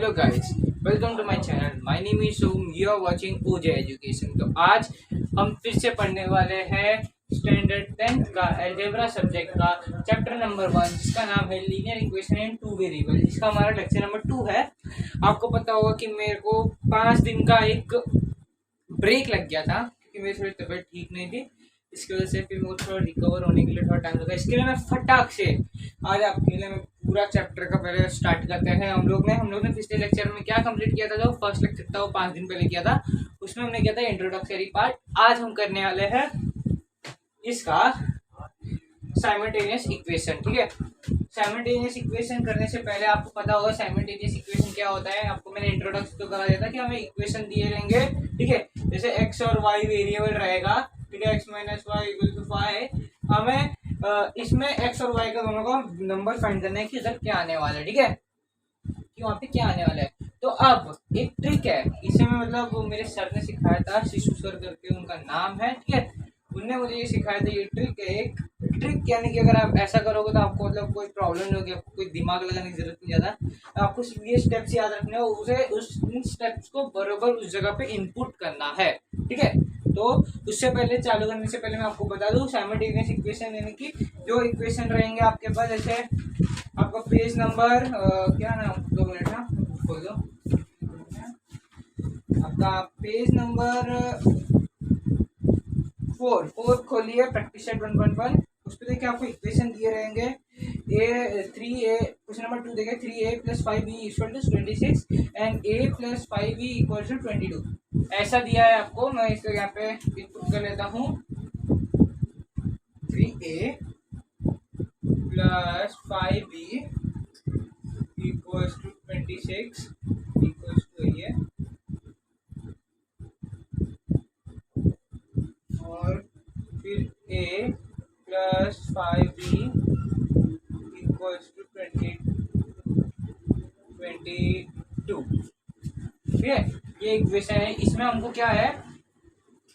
Hello guys, welcome to my channel. My name is Som, you are watching OJ education. तो आज हम फिर से पढ़ने वाले हैं स्टैंडर्ड 10th का अलजेब्रा सब्जेक्ट का चैप्टर नंबर 1, जिसका नाम है linear equation in two variable, जिसका हमारा लेक्चर नंबर 2 है। आपको पता होगा कि मेरे को 5 दिन का एक ब्रेक लग गया था क्योंकि मेरी थोड़ी तबीयत ठीक नहीं थी। इसकी वजह से फिर मुझे थोड़ा रिकवर होने के लिए थोड़ा टाइम लगा। इसके लिए मैं फटाक से आज आपके लिए मैं पूरा चैप्टर का पहले स्टार्ट करते हैं। हम लोग ने पिछले लेक्चर में क्या कंप्लीट किया था, जो फर्स्ट लेक्चर था वो 5 दिन पहले किया था। उसमें हमने किया था इंट्रोडक्टरी पार्ट। आज हम करने वाले हैं इसका साइमल्टेनियस इक्वेशन। ठीक है, साइमल्टेनियस इक्वेशन करने से पहले आपको पता होगा साइमल्टेनियस इक्वेशन क्या होता है। आपको मैंने इंट्रोडक्शन तो करा दिया था कि हमें इक्वेशन दिए रहेंगे, ठीक है, जैसे एक्स और वाई वेरिएबल रहेगा, ठीक है, x minus y equal to 5। हमें इसमें एक्स और वाई का दोनों का नंबर फाइंड करना है कि इधर क्या आने वाला है, ठीक है, कि वहाँ पे क्या आने वाला है। तो अब एक ट्रिक है, इसे मैं मतलब वो मेरे सर ने सिखाया था, शिशु सर करके उनका नाम है, ठीक है, उनने मुझे ये सिखाया था। ये ट्रिक है, एक ट्रिक यानी कि अगर आप ऐसा करोगे तो आपको मतलब कोई प्रॉब्लम नहीं होगी, आपको कोई दिमाग लगाने की जरूरत नहीं ज़्यादा। आपको सिर्फ ये स्टेप्स याद रखने हैं, उसे उन स्टेप्स को बरोबर उस जगह पे इनपुट करना है, ठीक है। तो उससे पहले चालू करने से पहले मैं आपको बता दूं साइमल्टेनियस इक्वेशन यानी कि जो इक्वेशन रहेंगे आपके पास, जैसे आपका पेज नंबर क्या नाम, 2 मिनट ना खोल दो, आपका पेज नंबर 4 खोलिए, प्रैक्टिस सेट 1.1। उस पर देखिए आपको इक्वेशन दिए रहेंगे। क्वेश्चन नंबर 2 देखिए, 3a + 5b = 26 and a + 5b = 22। ऐसा दिया है आपको। मैं इसे यहाँ पे इनपुट कर लेता हूँ, 3a + 5b = 26 ये, और फिर a + 5b = 22। ठीक है, ये इक्वेशन है। इसमें हमको क्या है,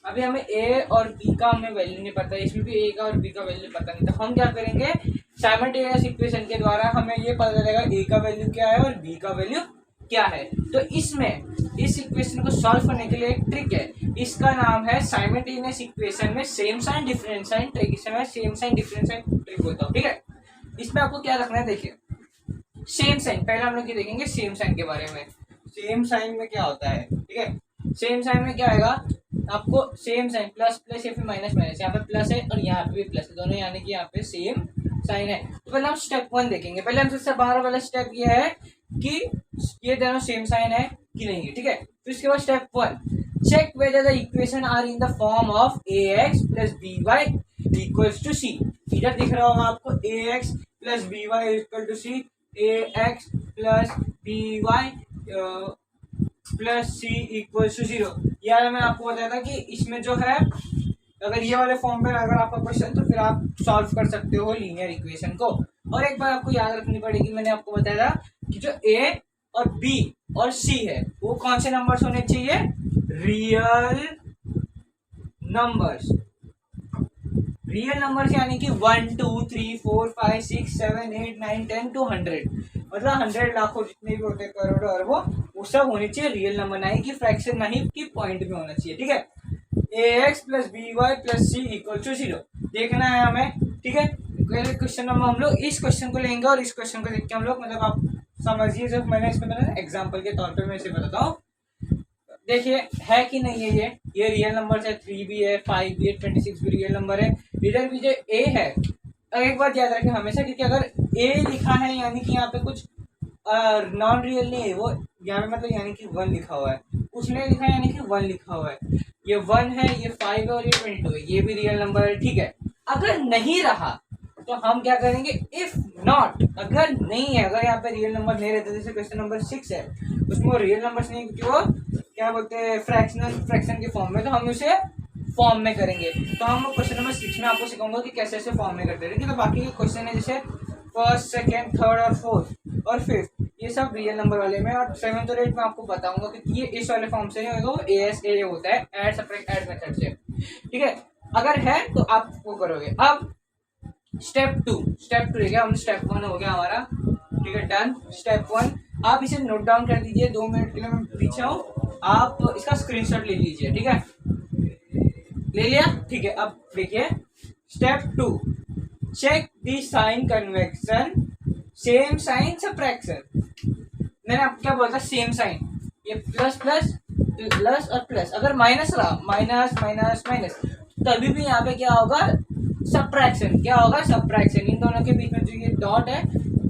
अभी हमें a और b का हमें वैल्यू नहीं पता, इसमें भी a का और b का वैल्यू पता नहीं। तो हम क्या करेंगे, साइमल्टेनियस इक्वेशन के द्वारा हमें ये पता चलेगा a का वैल्यू क्या है और b का वैल्यू क्या है। तो इसमें इस इक्वेशन को सॉल्व करने के लिए एक ट्रिक है, इसका नाम है साइमल्टेनियस इक्वेशन में same sign difference sign trick. इसे मैं same sign difference sign trick बोलता हूँ, ठीक है। इसमें आपको क्या रखना है, देखिए सेम साइन, पहले हम लोग ये देखेंगे सेम साइन के बारे में। सेम साइन में क्या होता है, ठीक है, सेम साइन में क्या आएगा आपको, सेम साइन प्लस प्लस या फिर माइनस माइनस, यहाँ पे प्लस है और यहाँ पे भी प्लस है, दोनों यानी कि यहाँ पे सेम साइन है। तो पहले हम स्टेप 1 देखेंगे। पहले हम सबसे बाहर वाला स्टेप ये है कि ये दोनों सेम साइन है कि नहीं है, ठीक है। तो इसके बाद step 1, check whether the equation are in the form of ax + by = c। इधर दिख रहा होगा आपको ax + by = c, ax + by + c = 0। यार मैं आपको बताया था कि इसमें जो है, अगर ये वाले फॉर्म में अगर आपका क्वेश्चन, तो फिर आप सॉल्व कर सकते हो लीनियर इक्वेशन को। और एक बार आपको याद रखनी पड़ेगी, मैंने आपको बताया था कि जो a और b और c है वो कौन से नंबर्स होने चाहिए, रियल नंबर्स। रियल नंबर्स यानी कि 1 2 3 4 5 6 7 8 9 10 to 100, मतलब 100 लाखों जितने भी होते करोड़ों अरबों, वो सब होनी चाहिए रियल नंबर, नहीं कि फ्रैक्शन, नहीं कि पॉइंट में होना चाहिए, ठीक है। ax + by + c = 0 देखना है हमें, ठीक है। क्वेश्चन नंबर हम लोग इस क्वेश्चन को लेंगे और इस क्वेश्चन को देख के हम लोग, मतलब आप समझिए, जब मैंने इसमें मैंने एग्जाम्पल के तौर पे मैं इसे बताता हूँ। देखिए है कि नहीं है, ये रियल नंबर है, 3 भी है, 5 भी है, 26 भी रियल नंबर है। इधर भी जो a है, एक बात याद रखें हमेशा, क्योंकि अगर a लिखा है यानी कि यहाँ पे कुछ नॉन रियल नहीं है, वो यहाँ पे मतलब यानी कि 1 लिखा हुआ है, कुछ नहीं लिखा है यानी कि 1 लिखा हुआ है। ये 1 है, ये 5 है और ये 22 है, ये भी रियल नंबर है, ठीक है। अगर नहीं रहा तो हम क्या करेंगे, इफ नॉट, अगर नहीं है, अगर यहाँ पे रियल नंबर नहीं रहते, जैसे क्वेश्चन नंबर 6 है, उसमें वो रियल नंबर नहीं, क्योंकि वो क्या बोलते हैं फ्रैक्शन के फॉर्म में, तो हम उसे फॉर्म में करेंगे। तो हम क्वेश्चन नंबर 6 में आपको सिखाऊंगा कि कैसे ऐसे फॉर्म में करते हैं, ठीक है। तो बाकी के क्वेश्चन है जैसे फर्स्ट, सेकेंड, थर्ड और फोर्थ और फिफ्थ, ये सब रियल नंबर वाले में, और 7th और 8th में आपको बताऊंगा कि ये इस वाले फॉर्म से नहीं होगा, वो ASA होता है, ऐड सब्ट्रैक्ट ऐड मेथड से, ठीक है। अगर है तो आप वो करोगे। अब स्टेप 2 ठीक है, हम स्टेप 1 हो गया हमारा, ठीक है, डन। स्टेप 1 आप इसे नोट डाउन कर दीजिए, 2 मिनट के लिए मैं पीछे हूँ, आप इसका स्क्रीनशॉट ले लीजिए, ठीक है, ले लिया, ठीक है। अब देखिए step 2, check the sign convection, same sign subtraction. मैंने आपको क्या बोला था, सेम साइन, ये प्लस प्लस प्लस और प्लस, अगर माइनस रहा, माइनस माइनस माइनस, तभी भी यहाँ पे क्या होगा, सब्ट्रैक्शन, क्या होगा, सब्ट्रैक्शन। इन दोनों के बीच में जो ये डॉट है,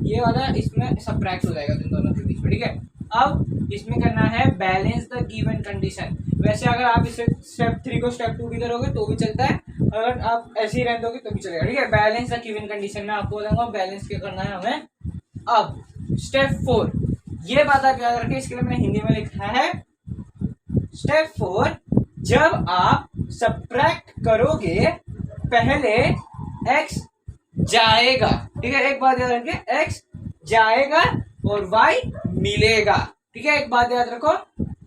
ये वाला इसमें सब्ट्रैक्ट हो जाएगा इन दोनों के बीच में, ठीक है। अब इसमें करना है बैलेंस द गिवन कंडीशन। वैसे अगर आप इसे स्टेप 3 को स्टेप 2 भी करोगे तो भी चलता है, अगर आप ऐसे ही रहने दोगे तो भी चलेगा, ठीक है। बैलेंस द गिवन कंडीशन में आपको बताऊंगा बैलेंस क्या करना है हमें। अब स्टेप 4, ये बात आप याद रखिए, इसके लिए मैंने हिंदी में लिखा है। स्टेप 4, जब आप सब्ट्रैक्ट करोगे पहले x जाएगा, ठीक है, एक बात याद रखिए, x जाएगा और y मिलेगा, ठीक है। एक बात याद रखो,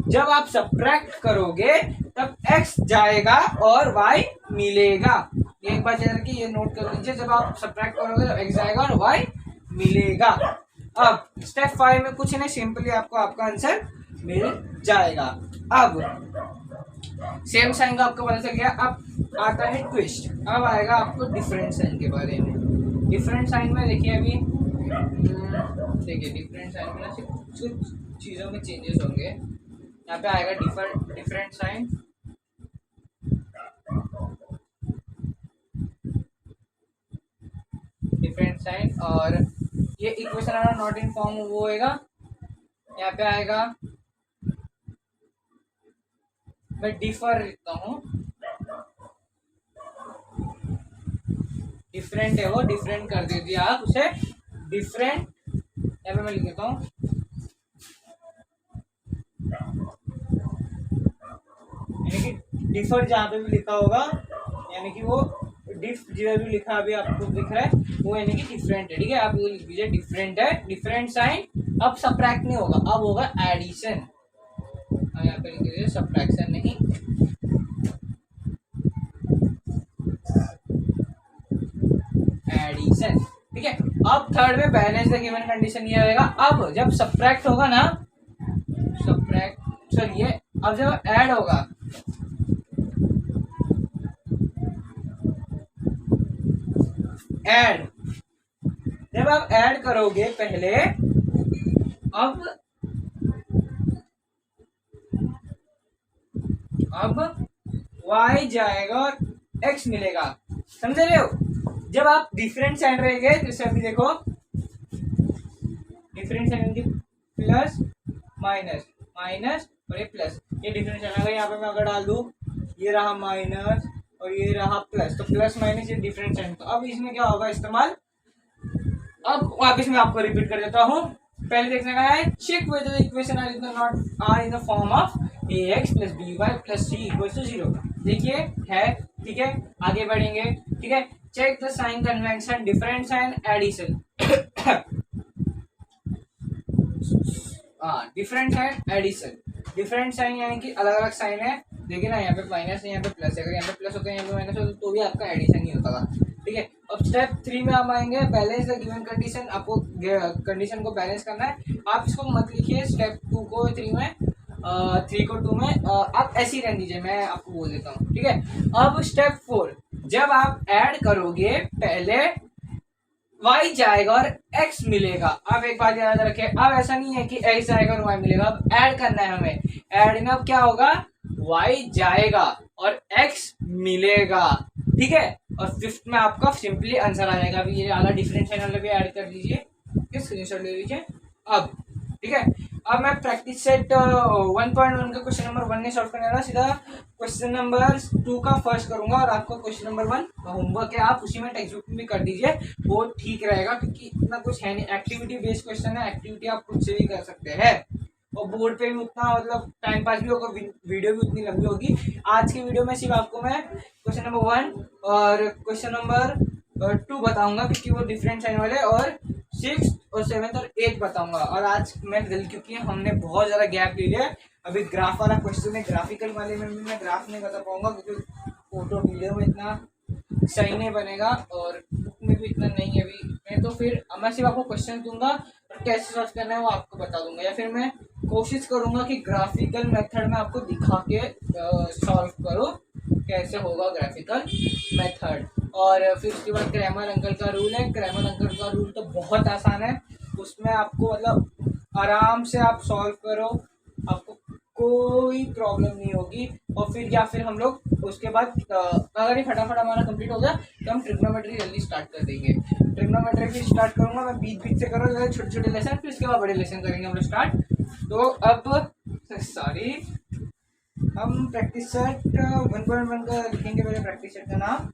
जब आप सब्ट्रैक्ट करोगे तब x जाएगा और y मिलेगा, ये एक बात याद रखिए, ये नोट कर लीजिए, जब आप सब्ट्रैक्ट करोगे तो x जाएगा और y मिलेगा। अब स्टेप 5 में कुछ नहीं, सिंपली आपको आपका आंसर मिल जाएगा। अब सेम साइन का आपको पता चल गया, अब आता है ट्विस्ट, अब आएगा आपको डिफरेंट साइन के बारे में। डिफरेंट साइन में देखिए अभी, देखिए डिफरेंट साइन में कुछ चीज़ों में चेंजेस होंगे। यहाँ पे आएगा डिफरेंट साइन, डिफरेंट साइन, और ये इक्वेशन आना नॉट इन फॉर्म वो होएगा। यहाँ पे आएगा, मैं डिफर लिखता हूँ, डिफरेंट है वो, डिफरेंट कर दीजिए आप उसे, डिफरेंट, यहाँ पे मैं लिख देता हूँ, यानी कि डिफर जहाँ पे भी लिखा होगा, यानी कि वो डिफ जिधर भी लिखा अभी आपको दिख रहा है वो यानी कि डिफरेंट है, ठीक है। आप वो लिख दीजिए डिफरेंट है, डिफरेंट साइन। अब सब्ट्रैक्ट नहीं होगा, अब होगा एडिशन, यहाँ पे लिख दीजिए सब्ट्रैक्शन नहीं, एडिशन, ठीक है। अब थर्ड में बैलेंस द गिवन कंडीशन ये होगा, अब जब सब्ट्रैक्ट होगा ना, सब्ट्रैक्ट चलिए, अब जब ऐड होगा, ऐड, जब आप ऐड करोगे पहले, अब y जाएगा और x मिलेगा, समझ रहे हो। जब आप डिफरेंट साइन रहेंगे, जैसे अभी देखो डिफरेंट साइन की प्लस माइनस माइनस और ये प्लस, ये डिफरेंट साइन अगर यहाँ पे मैं अगर डाल दूं, ये रहा माइनस और ये रहा प्लस, तो प्लस माइनस ये डिफरेंट साइन, तो अब इसमें क्या होगा इस्तेमाल। अब वापस मैं आपको रिपीट कर देता हूँ, पहले देखने का है, check whether the equation are in the form of ax plus by plus c equal to 0। देखिए है, ठीक है, आगे बढ़ेंगे, ठीक है। Check the sign convention, different sign, addition, different sign, addition. Different sign यानी कि अलग अलग साइन है, देखिए ना, यहाँ पे माइनस है, यहाँ पे प्लस है, अगर यहाँ पे प्लस होता है, यहाँ पे माइनस होता तो भी आपका एडिशन ही होता था, ठीक है। अब स्टेप 3 में हम आएंगे, बैलेंस द गिवन कंडीशन, आपको कंडीशन को बैलेंस करना है। आप इसको मत लिखिए स्टेप 2 को 3 में, 3 को 2 में, आप ऐसे ही रहने दीजिए, मैं आपको बोल देता हूँ, ठीक है। अब स्टेप 4, जब आप ऐड करोगे पहले y जाएगा और x मिलेगा। अब एक बात याद रखें, अब ऐसा नहीं है कि x जाएगा और y मिलेगा, अब ऐड करना है हमें, ऐड में अब क्या होगा, y जाएगा और x मिलेगा, ठीक है। और फिफ्थ में आपका सिंपली आंसर आ जाएगा। अभी ये वाला डिफरेंट साइन वाला भी ऐड कर दीजिए, स्क्रीनशॉट ले लीजिए अब, ठीक है। अब मैं प्रैक्टिस सेट 1.1 का क्वेश्चन नंबर 1 ने सॉल्व करने वाला, सीधा क्वेश्चन नंबर 2 का फर्स्ट करूंगा, और आपको क्वेश्चन नंबर 1 का होमवर्क है, आप उसी में टेक्स्ट बुक में कर दीजिए, वो ठीक रहेगा, क्योंकि इतना कुछ है नहीं, एक्टिविटी बेस्ड क्वेश्चन है, एक्टिविटी आप खुद से भी कर सकते हैं, और बोर्ड पे भी उतना मतलब टाइम पास भी होगा, वीडियो भी उतनी लंबी होगी। आज की वीडियो में सिर्फ आपको मैं क्वेश्चन नंबर 1 और क्वेश्चन नंबर 2 बताऊंगा, क्योंकि वो डिफरेंट साइन वाले, और 6th और 7th और 8th बताऊंगा। और आज मैं क्योंकि हमने बहुत ज़्यादा गैप ले लिया है, अभी ग्राफ वाला क्वेश्चन है, ग्राफिकल वाले में भी मैं ग्राफ नहीं बता पाऊंगा, क्योंकि फोटो वीडियो में इतना सही नहीं बनेगा, और बुक में भी इतना नहीं है अभी मैं, तो फिर मैं सिर्फ आपको क्वेश्चन दूंगा और कैसे सॉल्व करना है वो आपको बता दूंगा, या फिर मैं कोशिश करूंगा कि ग्राफिकल मेथड में आपको दिखा के सॉल्व करो कैसे होगा ग्राफिकल मेथड। और फिर उसके बाद क्रैमर अंकल का रूल है। क्रैमर अंकल का रूल तो बहुत आसान है, उसमें आपको मतलब आराम से आप सॉल्व करो, आपको कोई प्रॉब्लम नहीं होगी। और फिर या फिर हम लोग उसके बाद अगर ये फटाफट हमारा कंप्लीट हो गया तो हम ट्रिग्नोमेट्री जल्दी स्टार्ट कर देंगे। ट्रिग्नोमेट्री भी स्टार्ट करूंगा मैं, बीच बीच से करो छोटे छोटे लेसन, फिर उसके बाद बड़े लेसन करेंगे हम लोग स्टार्ट। तो अब सॉरी, हम प्रैक्टिस सेट 1.1 का लिखेंगे पहले, प्रैक्टिस सेट का नाम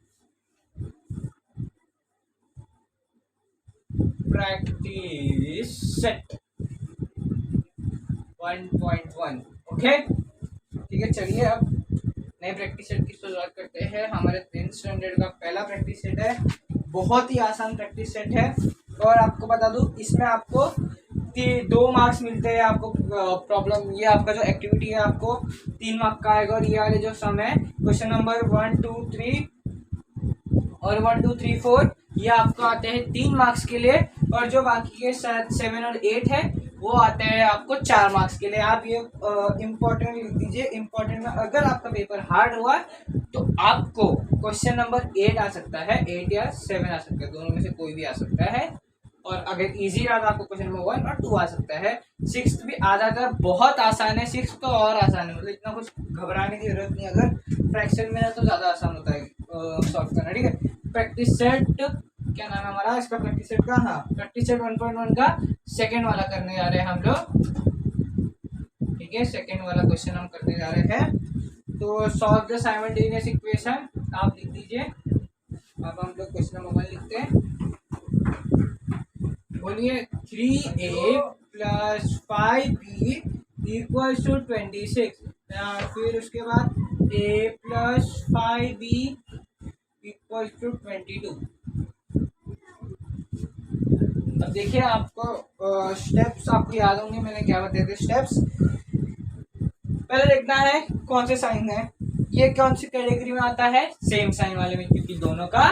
प्रैक्टिस सेट 1.1। ओके ठीक है, चलिए अब नए प्रैक्टिस सेट की शुरुआत करते हैं। हमारे 10th स्टैंडर्ड का पहला प्रैक्टिस सेट है, बहुत ही आसान प्रैक्टिस सेट है। और आपको बता दूं इसमें आपको 2 मार्क्स मिलते हैं। आपको प्रॉब्लम ये आपका जो एक्टिविटी है आपको 3 मार्क का आएगा, और ये वाले जो सम है क्वेश्चन नंबर 1 2 3 और 1 2 3 4 ये आपको आते हैं 3 मार्क्स के लिए, और जो बाकी के 7 और 8 है वो आते हैं आपको 4 मार्क्स के लिए। आप ये इम्पोर्टेंट लिख दीजिए। इम्पोर्टेंट में अगर आपका पेपर हार्ड हुआ तो आपको क्वेश्चन नंबर 8 आ सकता है, 8 या 7 आ सकता है, दोनों में से कोई भी आ सकता है। और अगर इजी रहा तो आपको क्वेश्चन नंबर 1 और 2 आ सकता है। 6th भी आ जाता है, बहुत आसान है। 6th तो और आसान है, मतलब इतना कुछ घबराने की जरूरत नहीं। अगर फ्रैक्शन में है तो ज़्यादा आसान होता है सॉल्व करना। ठीक है, प्रैक्टिस सेट क्या नाम है हमारा इसका, प्रैक्टिस सेट का, हाँ प्रैक्टिस सेट 1.1 का सेकंड वाला करने जा रहे हैं हम लोग। ठीक है, सेकंड वाला क्वेश्चन हम करने जा रहे हैं। तो सॉल्व द साइमल्टेनियस इक्वेशन आप लिख दीजिए। अब हम लोग क्वेश्चन नंबर 1 लिखते हैं। बोलिए 3a + 5b = 26। फिर उसके बाद a + 5b = 22। अब देखिए आपको स्टेप्स आपको याद होंगे, मैंने क्या बताए थे स्टेप्स। पहले देखना है कौन से साइन है, ये कौन सी कैटेगरी में आता है, सेम साइन वाले में, क्योंकि दोनों का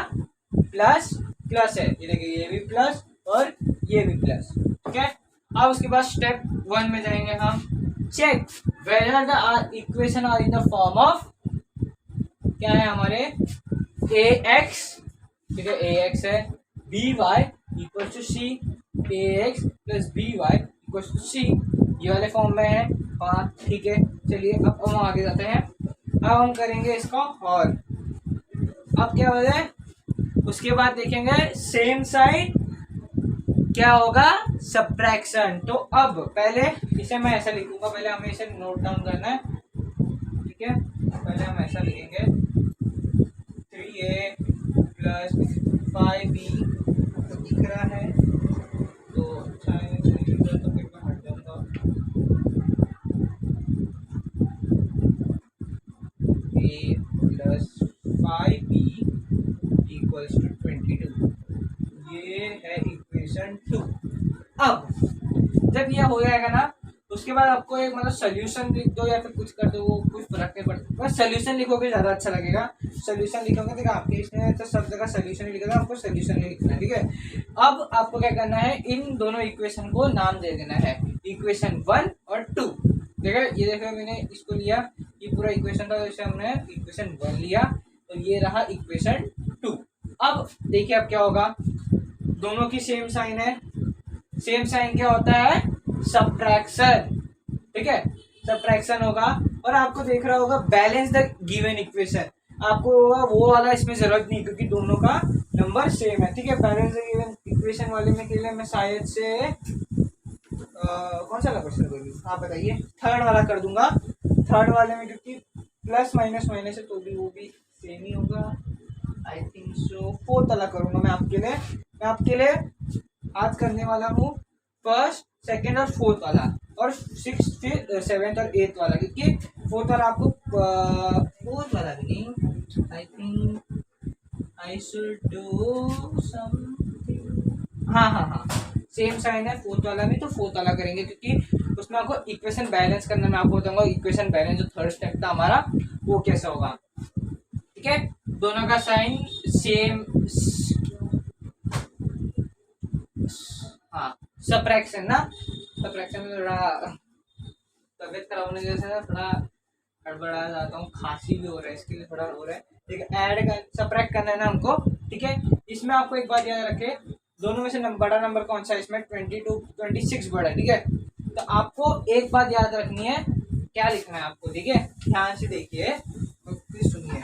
प्लस प्लस है। ये देखिए ये भी प्लस और ये भी प्लस। ठीक है, अब उसके बाद स्टेप 1 में जाएंगे हम। Check whether the equation are in the form of, क्या है हमारे ax, ठीक है ax है, by = c, ax + by = c, ये वाले फॉर्म में है। हाँ ठीक है, चलिए अब हम आगे जाते हैं। अब हम करेंगे इसको, और अब क्या हो जाए उसके बाद देखेंगे सेम साइन क्या होगा, सब्ट्रैक्शन। तो अब पहले इसे मैं ऐसा लिखूंगा, पहले हमें इसे नोट डाउन करना है। ठीक है, पहले हम ऐसा लिखेंगे 3a + 5b तो दिख रहा है, तो तो फिर मैं हट जाऊंगा। a + 5b = 22, ये है इक्वेशन 2। अब जब ये हो जाएगा ना उसके बाद आपको एक मतलब सोल्यूशन लिख दो या फिर कुछ कर दो, वो कुछ फर्क नहीं पड़ता, बस सोल्यूशन लिखोगे ज़्यादा अच्छा लगेगा। सोल्यूशन लिखोगे देखो आपके इसमें तो सब जगह सोल्यूशन ही लिखेगा, आपको सोल्यूशन नहीं लिखना है। ठीक है, अब आपको क्या करना है, इन दोनों इक्वेशन को नाम दे देना है, इक्वेशन 1 और 2। देखो ये देखो मैंने इसको लिया, ये पूरा इक्वेशन था, जैसे हमने इक्वेशन 1 लिया तो ये रहा इक्वेशन 2। अब देखिए अब क्या होगा, दोनों की सेम साइन है। सेम साइन क्या होता है, सब्ट्रैक्शन। ठीक है, सब्ट्रैक्शन होगा। और आपको देख रहा होगा बैलेंस द गिवन इक्वेशन, आपको वो वाला इसमें जरूरत नहीं क्योंकि दोनों का नंबर सेम है। ठीक है, बैलेंस द गिवन इक्वेशन वाले में के लिए मैं शायद से कौन सा वाला क्वेश्चन करूँगी, आप बताइए, थर्ड वाला कर दूंगा। थर्ड वाले में क्योंकि प्लस माइनस माइनस है तो भी वो भी सेम ही होगा, आई थिंक सो। फोर्थ वाला करूंगा मैं आपके लिए आज करने वाला हूँ फर्स्ट, सेकंड और फोर्थ वाला, और 6th फिर 7th और 8th वाला, क्योंकि फोर्थ वाला आपको फोर्थ वाला भी नहीं, I think I should do something. हाँ सेम साइन है फोर्थ वाला में, तो फोर्थ वाला करेंगे क्योंकि उसमें आपको इक्वेशन बैलेंस करना, मैं आपको बताऊंगा इक्वेशन बैलेंस जो थर्ड स्टेप था हमारा वो कैसा होगा। ठीक है, दोनों का साइन सेम, हाँ सब्ट्रैक्शन ना, सब्ट्रैक्शन में थोड़ा तबीयत खराब होने की वजह से ना थोड़ा हड़बड़ा जाता हूँ, खांसी भी हो रहा है, इसके लिए थोड़ा हो रहा है। ठीक है, ऐड कर सब्ट्रैक्ट करना है ना हमको। ठीक है, इसमें आपको एक बात याद रखे, दोनों में से बड़ा नंबर कौन सा है, इसमें 22 26 बड़ा है। ठीक है, तो आपको एक बात याद रखनी है, क्या लिखना है आपको। ठीक है, ध्यान से देखिए, प्लीज सुनिए।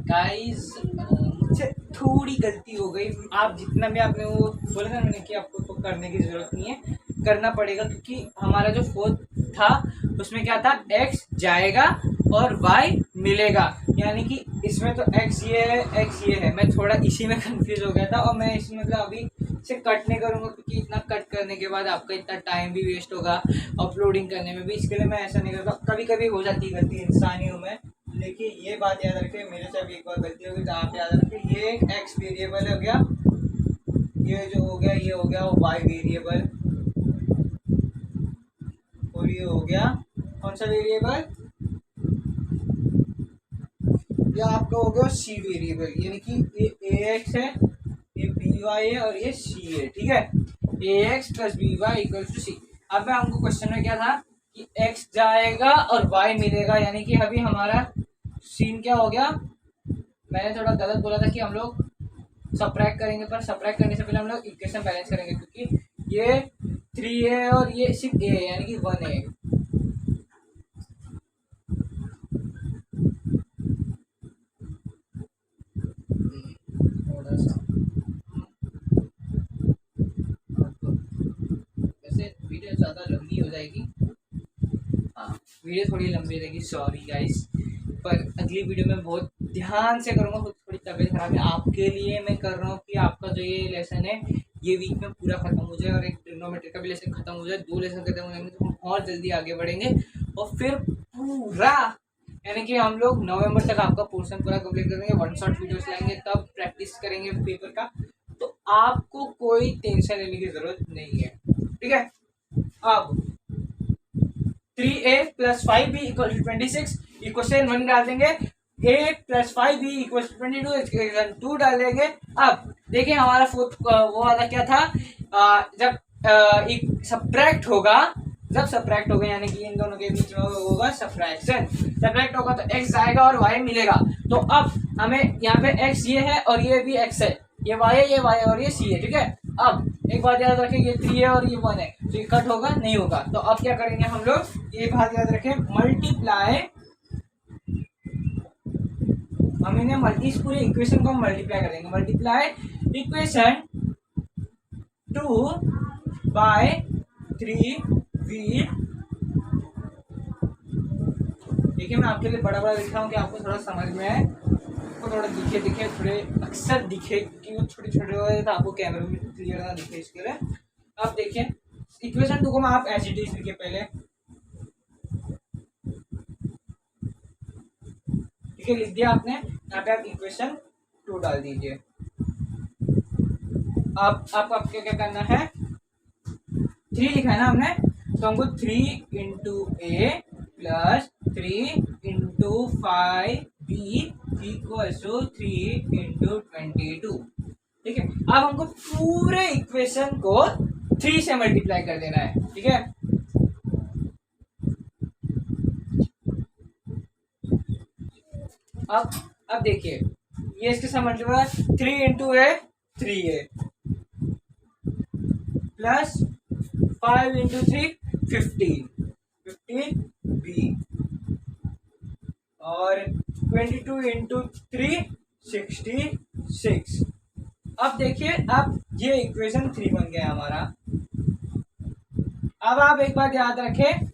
गाइस मुझसे थोड़ी गलती हो गई, आप जितना भी आपने वो बोला था मैंने कि आपको तो करने की जरूरत नहीं है, करना पड़ेगा, क्योंकि हमारा जो फोर्थ था उसमें क्या था, x जाएगा और y मिलेगा, यानी कि इसमें तो x ये है, x ये है। मैं थोड़ा इसी में कंफ्यूज हो गया था, और मैं इसमें मतलब अभी से कट नहीं करूँगा, क्योंकि इतना कट करने के बाद आपका इतना टाइम भी वेस्ट होगा अपलोडिंग करने में भी, इसके लिए मैं ऐसा नहीं करता। कभी कभी हो जाती है गलती, इंसान ही हूँ मैं। देखिए ये बात याद रखें, मेरे से भी एक बार गलती होगी तो आप याद रखें, ये x वेरिएबल हो गया, ये जो हो गया ये हो गया वो y वेरिएबल, और ये हो गया कौन सा वेरिएबल, ये आपका हो गया c वेरिएबल, यानी कि ये ax है, ये by है और ये c है। ठीक है, ax plus by equal to c। अब मैं हमको क्वेश्चन में क्या था कि x जाएगा और y मिलेगा, यानी कि अभी हमारा सीन क्या हो गया, मैंने थोड़ा गलत बोला था कि हम लोग सब्ट्रैक्ट करेंगे, पर सब्ट्रैक्ट करने से पहले हम लोग इक्वेशन बैलेंस करेंगे, क्योंकि ये 3 है और ये सिर्फ a है, यानी कि 1 है। थोड़ा सा वैसे वीडियो ज़्यादा लंबी हो जाएगी, हाँ वीडियो थोड़ी लंबी रहेगी, सॉरी गाइस, पर अगली वीडियो में बहुत ध्यान से करूँगा, खुद थोड़ी तबीयत खराब है, आपके लिए मैं कर रहा हूँ कि आपका जो ये लेसन है ये वीक में पूरा खत्म हो जाए, और एक ट्रिग्नोमेट्री का भी लेसन खत्म हो जाए, 2 लेसन खत्म हो जाएंगे तो हम और जल्दी आगे बढ़ेंगे, और फिर पूरा यानी कि हम लोग नवंबर तक आपका पोर्शन पूरा कंप्लीट करेंगे, 1 शॉट वीडियोस लाएंगे, तब प्रैक्टिस करेंगे पेपर का, तो आपको कोई टेंशन लेने की जरूरत नहीं है। ठीक है, अब 3a plus 5b equal to 26, equation 1 डाल देंगे, a plus 5b equal to 22, equation 2 डाल देंगे। अब देखिए हमारा फोर्थ वो वाला क्या था, जब सब्ट्रैक्ट होगा, जब सब्ट्रैक्ट होगा यानी कि इन दोनों के बीच में होगा सब्ट्रैक्शन, सब्ट्रैक्ट होगा तो x आएगा और y मिलेगा। तो अब हमें यहाँ पे x ये है और ये भी x है, ये y है, ये y है और ये c है। ठीक है, अब एक बात याद रखें, ये 3 है और ये 1 है, तो ये कट होगा नहीं होगा, तो अब क्या करेंगे हम लोग, ये बात याद रखें, मल्टीप्लाई, हम इन्हें इस पूरे इक्वेशन को मल्टीप्लाई करेंगे, मल्टीप्लाई इक्वेशन 2 बाय 3v। देखिए मैं आपके लिए बड़ा बड़ा लिख रहा हूँ कि आपको थोड़ा समझ में आए, आपको थोड़ा दिखे थोड़े अक्सर दिखे, कि वो छोटे छोटे हो तो आपको कैमरे में क्लियर ना दिखे, इसके लिए अब देखिए इक्वेशन 2 को मैं आप एच डी लिखिए पहले। ठीक है, लिख दिया आपने, यहाँ पे आप इक्वेशन 2 डाल दीजिए। अब आपको क्या क्या करना है, 3 लिखा है ना हमने, तो हमको 3 into a plus 3 into 5b equal to 3 into 22। ठीक है, अब हमको पूरे इक्वेशन को 3 से मल्टीप्लाई कर देना है। ठीक है, अब देखिए ये इसके साथ मल्टीप्लाई, 3 इंटू ए 3a प्लस 5 इंटू 3 15b और 22 इंटू 3 66। अब देखिए, अब ये इक्वेशन 3 बन गया हमारा। अब आप एक बात याद रखें,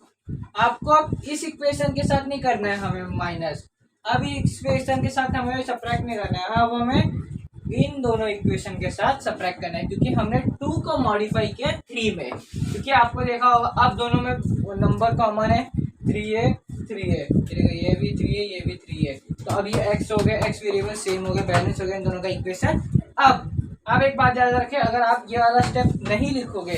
आपको अब इस इक्वेशन के साथ नहीं करना है हमें माइनस, अब इस इक्वेशन के साथ हमें सब्ट्रैक्ट नहीं करना है, अब हमें इन दोनों इक्वेशन के साथ सब्ट्रैक्ट करना है, क्योंकि हमने 2 को मॉडिफाई किया 3 में, क्योंकि आपको देखा होगा अब दोनों में नंबर कॉमन है, 3 है 3 है, ये भी 3 है ये भी 3 है, तो अब ये x हो गया, x वेरिएबल सेम हो गया, बैलेंस हो गया इन दोनों का इक्वेशन। अब एक बात याद रखें, अगर आप ये वाला स्टेप नहीं लिखोगे,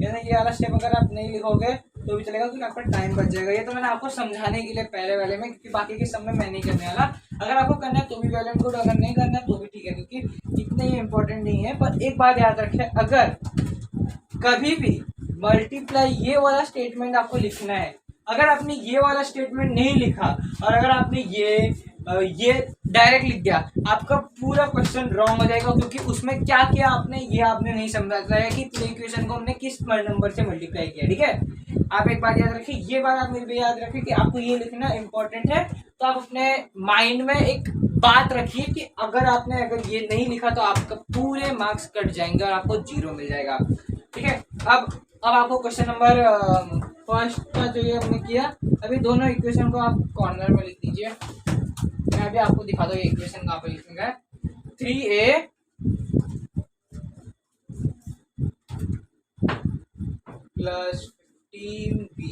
यानी ये वाला स्टेप अगर आप नहीं लिखोगे तो भी चलेगा, क्योंकि आपका टाइम बच जाएगा। ये तो मैंने आपको समझाने के लिए पहले वाले में, क्योंकि बाकी के सब में मैं नहीं करने वाला। अगर आपको करना है तो भी वेल एंड गुड, अगर नहीं करना है तो भी ठीक है, क्योंकि इतने ही इंपॉर्टेंट नहीं है। पर एक बात याद रखें, अगर कभी भी मल्टीप्लाई ये वाला स्टेटमेंट आपको लिखना है, अगर आपने ये वाला स्टेटमेंट नहीं लिखा और अगर आपने ये डायरेक्ट लिख दिया, आपका पूरा क्वेश्चन रॉन्ग हो जाएगा, क्योंकि उसमें क्या किया आपने, ये आपने नहीं समझा है कि प्ले इक्वेशन को हमने किस नंबर से मल्टीप्लाई किया। ठीक है, आप एक बात याद रखिए, ये बात आप मेरे भी याद रखिए कि आपको ये लिखना इंपॉर्टेंट है। तो आप अपने माइंड में एक बात रखिए कि अगर ये नहीं लिखा तो आपका पूरे मार्क्स कट जाएंगे और आपको 0 मिल जाएगा। ठीक है, अब आपको क्वेश्चन नंबर फर्स्ट का जो ये हमने किया, अभी दोनों इक्वेशन को आप कॉर्नर में लिख दीजिए। मैं अभी आपको दिखा दो ये इक्वेशन कहाँ पे लिखेंगे। 3a plus 15b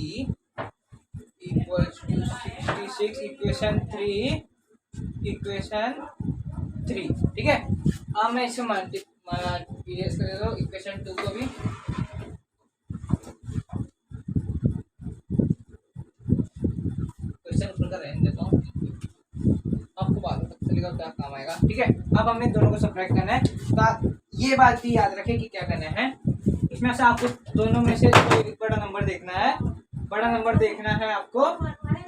equals to 66, equation 3। ठीक है, अब मैं इसे मल्टीप्लाई कर दो इक्वेशन 2 को भी। रहने देता हूँ, आपको बाद में पता चलेगा क्या काम आएगा। ठीक है, अब हमने दोनों को सब्ट्रैक्ट करना है। तो ये बात भी याद रखें कि क्या करना है, इसमें से आपको दोनों में से कोई बड़ा नंबर देखना है। बड़ा नंबर देखना है आपको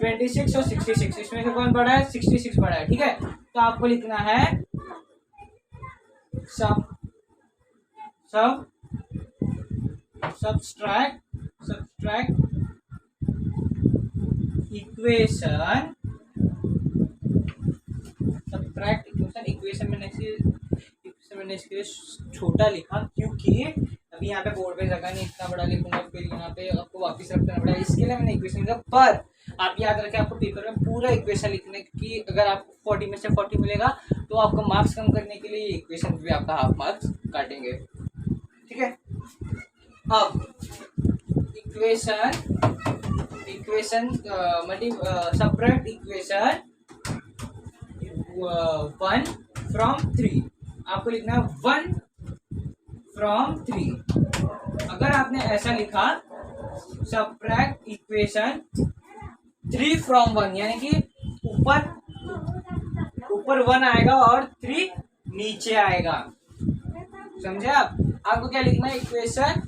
26 और 66, इसमें से कौन बड़ा है? 66 बड़ा है। ठीक है, तो आपको लिखना है सब्ट्रैक्ट इक्वेशन मैंने इसके लिए छोटा लिखा, क्योंकि अभी यहाँ पे बोर्ड पे जगह नहीं, इतना बड़ा लिखूंगा फिर यहाँ पे आपको वापस रखना पड़ेगा, इसके लिए मैंने इक्वेशन लिखा। पर आप याद रखें, आपको पेपर में पूरा इक्वेशन लिखने की, अगर आपको 40 में से 40 मिलेगा तो आपको मार्क्स कम करने के लिए इक्वेशन भी आपका हाफ मार्क्स काटेंगे। ठीक है, अब सब्ट्रैक्ट इक्वेशन 1 from 3। आपको लिखना है 1 from 3। अगर आपने ऐसा लिखा सब्ट्रैक्ट इक्वेशन 3 from 1, यानी कि ऊपर 1 आएगा और 3 नीचे आएगा। समझे आप? आपको क्या लिखना है? Equation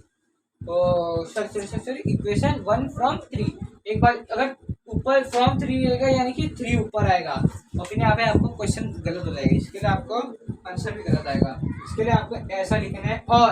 equation 1 from 3। एक बार अगर ऊपर फ्रॉम 3 रहेगा यानी कि 3 ऊपर आएगा, और फिर यहाँ पे आपको क्वेश्चन गलत हो जाएगा, इसके लिए आपको आंसर भी गलत आएगा। इसके लिए आपको ऐसा लिखना है। और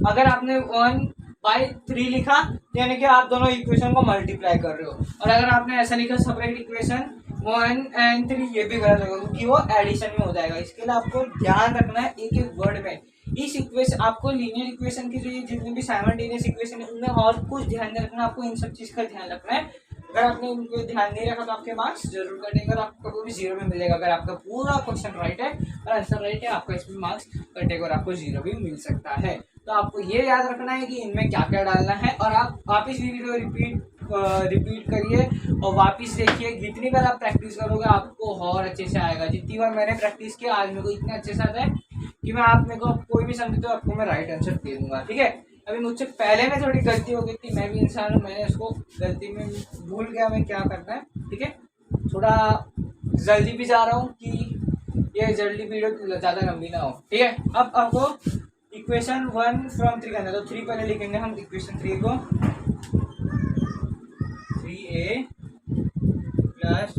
अगर आपने 1/3 लिखा यानी कि आप दोनों इक्वेशन को मल्टीप्लाई कर रहे हो, और अगर आपने ऐसा लिखा सब्ट्रैक्ट इक्वेशन 1 and 3, ये भी गलत होगा क्योंकि वो एडिशन में हो जाएगा। इसके लिए आपको ध्यान रखना है एक एक वर्ड में। इस इक्वेशन आपको लीनियर इक्वेशन की जो ये जितनी भी साइमल्टेनियस इक्वेशन है उनमें और कुछ ध्यान रखना, आपको इन सब चीज़ का ध्यान रखना है। अगर आपने इनको ध्यान नहीं रखा तो आपके मार्क्स जरूर कटेगा, आपको भी 0 भी मिलेगा। अगर आपका पूरा क्वेश्चन राइट है और आंसर राइट है, आपका इसमें मार्क्स कटेगा और आपको 0 भी मिल सकता है। तो आपको ये याद रखना है कि इनमें क्या क्या डालना है, और आप वापिस वीडियो रिपीट करिए और वापिस देखिए। जितनी बार आप प्रैक्टिस करोगे आपको और अच्छे से आएगा। जितनी बार मैंने प्रैक्टिस किया आज मेरे को इतने अच्छे से आता है कि मैं आप मेरे को कोई भी समझे तो आपको मैं राइट आंसर दे दूंगा। ठीक है, अभी मुझसे पहले में थोड़ी गलती हो गई थी, मैं भी इंसान हूँ, मैंने उसको गलती में भूल गया मैं क्या करना है। ठीक है, थोड़ा जल्दी भी जा रहा हूँ कि ये जल्दी वीडियो ज़्यादा लंबी ना हो। ठीक है, अब आपको इक्वेशन 1 from 3 करना है, तो 3 पहले लिखेंगे हम इक्वेशन 3 को। 3a plus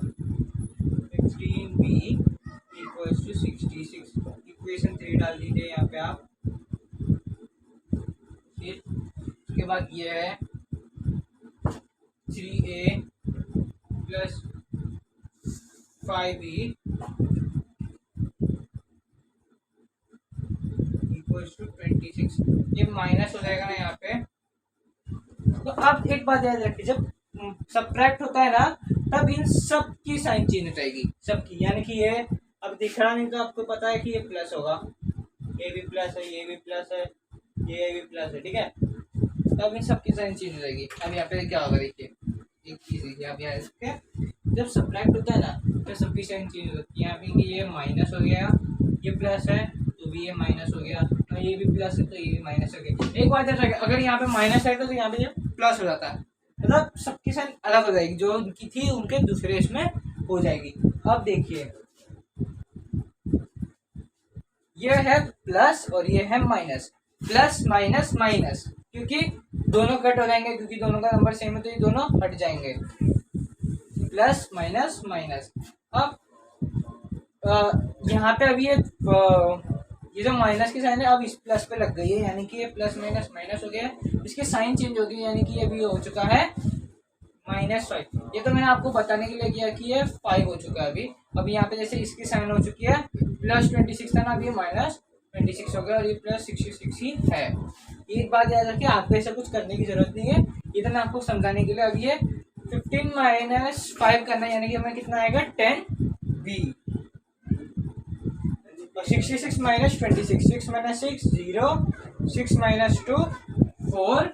16b equals to 66। Equation 3 डाल दीजिए यहाँ पे आप। उसके बाद ये है 3a plus 5b equals to 26। ये माइनस हो जाएगा ना यहाँ पे। तो अब एक बात याद रखिए, जब सब्ट्रैक्ट होता है ना तब इन सब की साइन चेंज हो जाएगी, सबकी। यानी कि ये अब दिख रहा नहीं तो आपको पता है कि ये प्लस होगा, ये भी प्लस है, ये भी प्लस है, ये भी प्लस है। ठीक है, तब इन सबकी साइन चेंज हो जाएगी। अब यहाँ पे क्या होगा देखिए, एक चीज़ देखिए आप यहाँ जब सब्ट्रैक्ट होता है ना तो सबकी साइन चेंज हो जाती है। यहाँ पे ये माइनस हो गया, ये प्लस है तो भी ये माइनस हो गया, और ये भी प्लस है तो ये भी माइनस हो गया। एक बात याद रखिए, अगर यहाँ पे माइनस है तो यहाँ पे ये प्लस हो जाता है। मतलब सबकी साइन अलग हो जाएगी, जो उनकी थी उनके दूसरे इसमें हो जाएगी। अब देखिए ये है प्लस और ये है माइनस, प्लस माइनस माइनस, क्योंकि दोनों कट हो जाएंगे, क्योंकि दोनों का नंबर सेम है तो ये दोनों हट जाएंगे, प्लस माइनस माइनस। अब यहाँ पे अभी ये जो माइनस की साइन है अब इस प्लस पे लग गई है, यानी कि ये प्लस माइनस माइनस हो गया है, इसकी साइन चेंज हो गई, यानी कि ये अभी हो चुका है -5। ये तो मैंने आपको बताने के लिए किया कि ये 5 हो चुका है अभी। अभी यहाँ पे जैसे इसकी साइन हो चुकी है +26 था ना, अभी -26 हो गया और ये +66 ही है। एक बात याद रखिए, आपको ऐसा कुछ करने की जरूरत नहीं है, ये तो मैं आपको समझाने के लिए। अभी ये 15 - 5 करना है, यानी कि हमें कितना आएगा 10b। 66 - 26, 6 - 6 0, 6 - 2 4,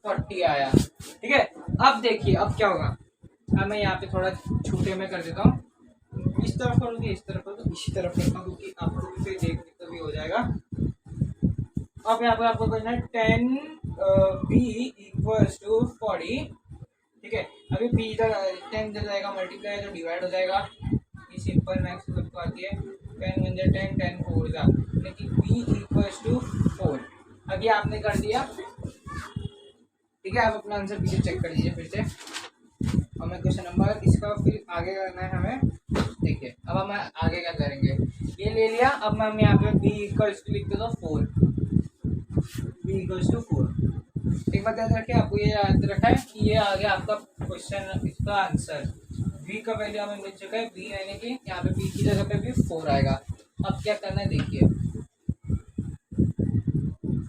40 आया। ठीक है, अब देखिए अब क्या होगा। अब मैं यहाँ पे थोड़ा छोटे में कर देता हूँ, इस तरफ करूँगी, इस तरफ करूँ, इसी तरफ करता हूँ, क्योंकि आपको भी फिर देखने को भी हो जाएगा। अब यहाँ पर आपको करना है 10b = 40। ठीक है, अभी b इधर 10 इधर जाएगा, मल्टीप्लाई तो डिवाइड हो जाएगा, ये सिंपल मैथ्स सबको आती है। 10 × 10 10 4 जा, लेकिन b = 4। अभी आपने कर दिया, ठीक है। आप अपना आंसर पीछे चेक कर लीजिए फिर से। हमें क्वेश्चन नंबर इसका फिर आगे करना है हमें। देखिए अब हम आगे क्या करेंगे, ये ले लिया। अब मैं यहाँ पे b = लिख देता हूँ 4, b = 4। एक बात याद रखिए, आपको ये याद रखा है कि ये आ गया आपका क्वेश्चन, इसका आंसर। b का वैल्यू हमें मिल चुका है, b यानी कि यहाँ पे b की जगह पे भी 4 आएगा। अब क्या करना है देखिए,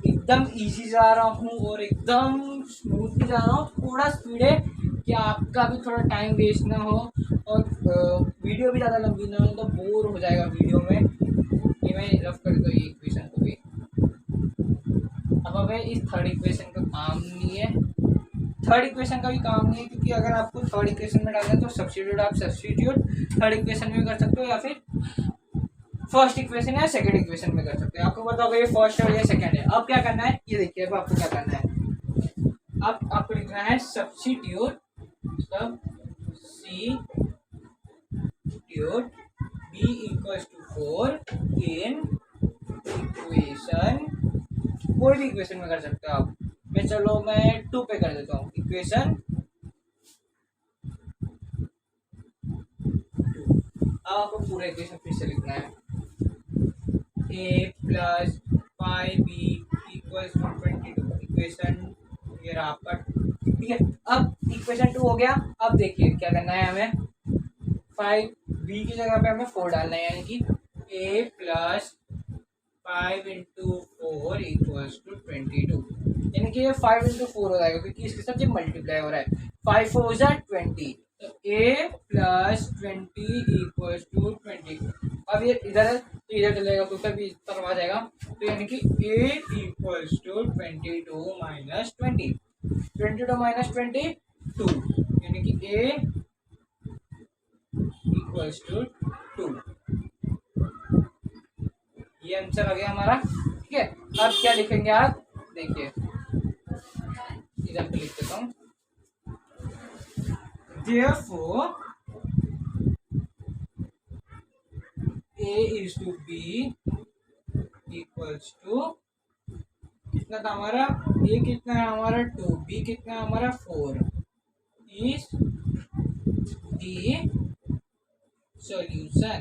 एकदम इजी जा रहा हूँ और एकदम स्मूथली जा रहा हूँ, थोड़ा स्पीड है कि आपका भी थोड़ा टाइम वेस्ट ना हो और वीडियो भी ज़्यादा लंबी ना हो, तो बोर हो जाएगा वीडियो में। ये मैं रफ कर दो ये इक्वेशन को भी। अब हमें इस थर्ड इक्वेशन का काम नहीं है, थर्ड इक्वेशन का भी काम नहीं है, क्योंकि अगर आपको थर्ड इक्वेशन में डालना है तो सब्स्टिट्यूट, आप सब्स्टिट्यूट थर्ड इक्वेशन में कर सकते हो या फिर फर्स्ट इक्वेशन या सेकंड इक्वेशन में कर सकते हैं। आपको पता होगा ये फर्स्ट है और ये सेकंड है। अब क्या करना है ये देखिए, अब आपको क्या करना है, अब आपको लिखना है सब्स्टिट्यूट b = 4 इन इक्वेशन, कोई भी इक्वेशन में कर सकते हो आप। मैं 2 पे कर देता हूँ, इक्वेशन 2। अब आपको पूरा इक्वेशन फिर से लिखना है, a + 5b = 22, इक्वेशन ये रहा आपका। ठीक है, अब इक्वेशन 2 हो गया। अब देखिए क्या करना है हमें, 5b की जगह पे हमें 4 डालना है, यानी कि a + 5 × 4 = 22, यानी कि ये 5 × 4 हो जाएगा, क्योंकि इसके साथ ये मल्टीप्लाई हो रहा है। 5 4 = 20, तो a + 20 = 20। अब ये इधर है तो इधर चलेगा, तो तभी इस तरफ आ जाएगा, तो यानी कि a = 22 - 20, 22 - 22, यानी कि a = 2। ये आंसर आ गया हमारा। ठीक है, अब क्या लिखेंगे आप देखिए, इधर पे लिख देता हूँ, therefore a is to b equals to, कितना था हमारा a, कितना है हमारा 2, b कितना है हमारा 4, is the solution।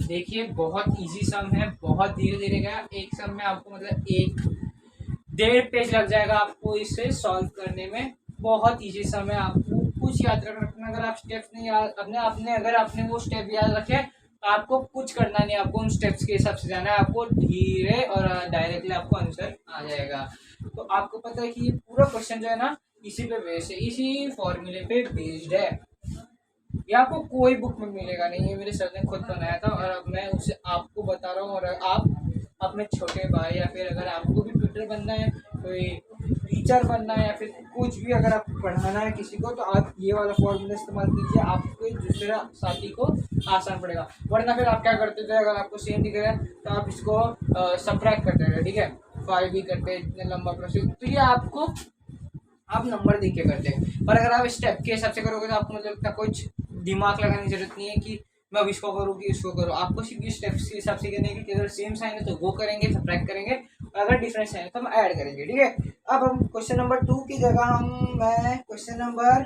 देखिए बहुत इजी सम है, बहुत धीरे धीरे गया। एक सम में आपको मतलब 1.5 पेज लग जाएगा आपको इसे सॉल्व करने में। बहुत इजी सम है, आपको कुछ याद रखना। अगर आप स्टेप्स नहीं याद अगर आपने वो स्टेप याद रखे तो आपको कुछ करना नहीं, आपको उन स्टेप्स के हिसाब से जाना है, आपको धीरे और डायरेक्टली आपको आंसर आ जाएगा। तो आपको पता है कि ये पूरा क्वेश्चन जो है ना इसी पे बेस्ड है, इसी फॉर्मूले पे बेस्ड है। ये आपको कोई बुक में मिलेगा नहीं, ये मेरे सर ने खुद बनाया था और अब मैं उसे आपको बता रहा हूँ। और आप अपने छोटे भाई या फिर अगर आपको भी ट्यूटर बनना है, कोई टीचर बनना है या फिर कुछ भी अगर आप पढ़ाना है किसी को, तो आप ये वाला फॉर्मूला इस्तेमाल कीजिए, आपको दूसरे साथी को आसान पड़ेगा। वरना फिर आप क्या करते थे, अगर आपको सेम दिख रहा है तो आप इसको सब्ट्रैक्ट करते रहे। ठीक है, 5 भी करते हैं, इतने लंबा प्रोसेस। तो ये आपको आप नंबर देख के करते हैं, पर अगर आप स्टेप के हिसाब से करोगे तो आपको मतलब इतना कुछ दिमाग लगाने की जरूरत नहीं है कि मैं अब इसको करूँ कि इसको करूँ। आपको सिर्फ ये स्टेप्स के हिसाब से करने की, अगर सेम साइन है तो वो करेंगे, सब्ट्रैक्ट करेंगे, और अगर डिफरेंट साइन है तो हम ऐड करेंगे। ठीक है, अब हम क्वेश्चन नंबर 2 की जगह मैं क्वेश्चन नंबर,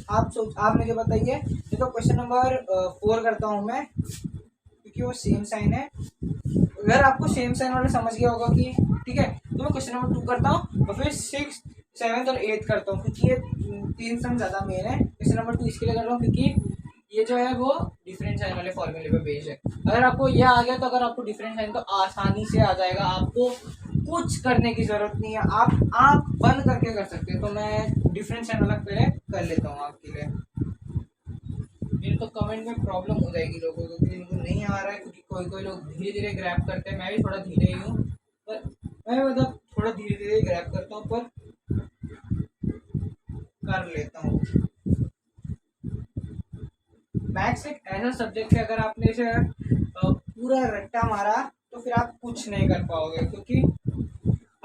आप मुझे बताइए। देखो क्वेश्चन नंबर 4 करता हूँ मैं, क्योंकि वो सेम साइन है। अगर आपको सेम साइन वाला समझ गया होगा कि ठीक है, तो मैं क्वेश्चन नंबर 2 करता हूँ और फिर 6, 7 और 8 करता हूँ, क्योंकि ये 3 सम ज़्यादा मेन है। क्वेश्चन नंबर 2 इसके लिए कर रहा हूँ क्योंकि ये जो है वो डिफरेंट साइन वाले फॉर्मूले पे बेस्ड है। अगर आपको ये आ गया तो अगर आपको डिफरेंट साइन तो आसानी से आ जाएगा, आपको कुछ करने की जरूरत नहीं है, आप आँख बंद करके कर सकते हैं। तो मैं डिफरेंट साइन वाला पहले कर लेता हूँ आपके लिए। इनको कमेंट में प्रॉब्लम हो जाएगी लोगों को, क्योंकि इनको नहीं आ रहा है, क्योंकि कोई कोई लोग धीरे धीरे ग्रैब करते हैं। मैं भी थोड़ा धीरे ही हूँ, पर मैं मतलब थोड़ा धीरे धीरे ग्रैब करता हूँ, पर कर लेता हूँ। मैथ्स एक ऐसा सब्जेक्ट है, अगर आपने इसे पूरा रट्टा मारा तो फिर आप कुछ नहीं कर पाओगे, क्योंकि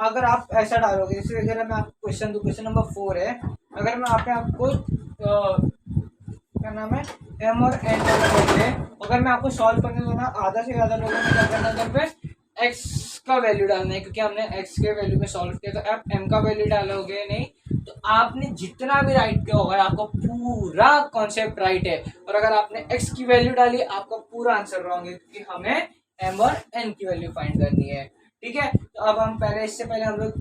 अगर आप ऐसा डालोगे, जैसे अगर मैं आपको क्वेश्चन दूँ, क्वेश्चन नंबर 4 है, अगर मैं आपको क्या नाम है एम और एन डालोगे, अगर मैं आपको सॉल्व करने दूंगा, आधा से ज़्यादा लोगों ने क्या करना है, पे एक्स का वैल्यू डालना है, क्योंकि हमने एक्स के वैल्यू में सॉल्व किया। तो आप एम का वैल्यू डालोगे नहीं, तो आपने जितना भी राइट किया होगा आपको पूरा कॉन्सेप्ट राइट है, और अगर आपने एक्स की वैल्यू डाली आपका पूरा आंसर रॉन्ग है, क्योंकि हमें एम और एन की वैल्यू फाइंड करनी है। ठीक है, तो अब हम पहले, इससे पहले हम लोग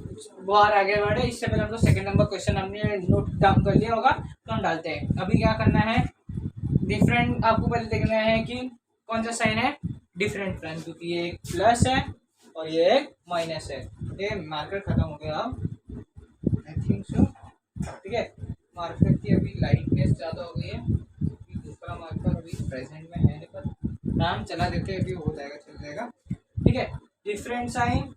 बाहर आगे बढ़े, इससे पहले हम लोग सेकंड नंबर क्वेश्चन हमने नोट डाउन कर लिया होगा, तो हम डालते हैं। अभी क्या करना है, डिफरेंट आपको पहले देखना है कि कौन सा साइन है डिफरेंट साइन, क्योंकि ये एक प्लस है और ये एक माइनस है। ये मार्कर खत्म हो गया अब, आई थिंक सो। ठीक है, मार्कर की अभी लाइटनेस ज़्यादा हो गई है, दूसरा मार्कर अभी प्रेजेंट में है, पर नाम चला देते अभी हो जाएगा, चल जाएगा। ठीक है, डिफरेंट साइन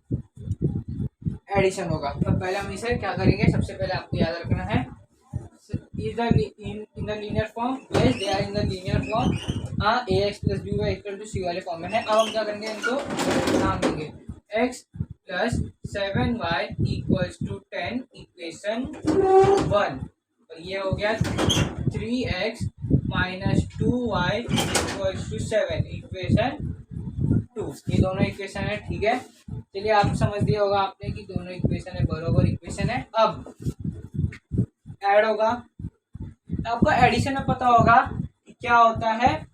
एडिशन होगा। तो पहले हम इसे क्या करेंगे, सबसे पहले आपको याद रखना है either in the linear form, yes they are in the linear form, ax plus by equal to c वाले फॉर्म में है। अब हम क्या करेंगे, इनको नाम देंगे x plus 7y equals to 10 equation 1, और ये हो गया 3x minus 2y equals to 7 equation 2। ये दोनों इक्वेशन है। ठीक है, चलिए आप समझ दिया होगा आपने कि दोनों इक्वेशन है, बराबर इक्वेशन है। अब ऐड होगा, आपको एडिशन में पता होगा कि क्या होता है,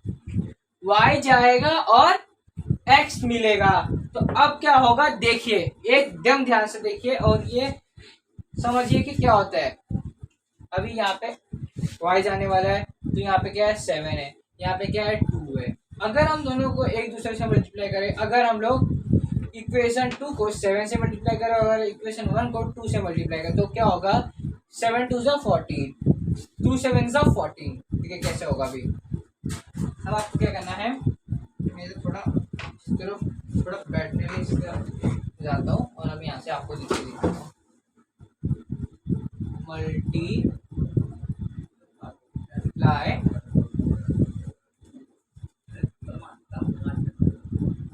y जाएगा और x मिलेगा। तो अब क्या होगा, देखिए एकदम ध्यान से देखिए और ये समझिए कि क्या होता है। अभी यहाँ पे y जाने वाला है, तो यहाँ पे क्या है 7 है, यहाँ पे क्या है 2 है। अगर हम दोनों को एक दूसरे से मल्टीप्लाई करें, अगर हम लोग इक्वेशन 2 को 7 से मल्टीप्लाई करें, अगर इक्वेशन 1 को 2 से मल्टीप्लाई करें, तो क्या होगा 7 2 14, 2 7 14। ठीक है, कैसे होगा अभी। अब आपको क्या करना है, मैं थोड़ा इस तरफ थोड़ा बैठने में इस तरफ जाता हूँ और अब यहाँ से आपको दिखाता हूँ। Multiply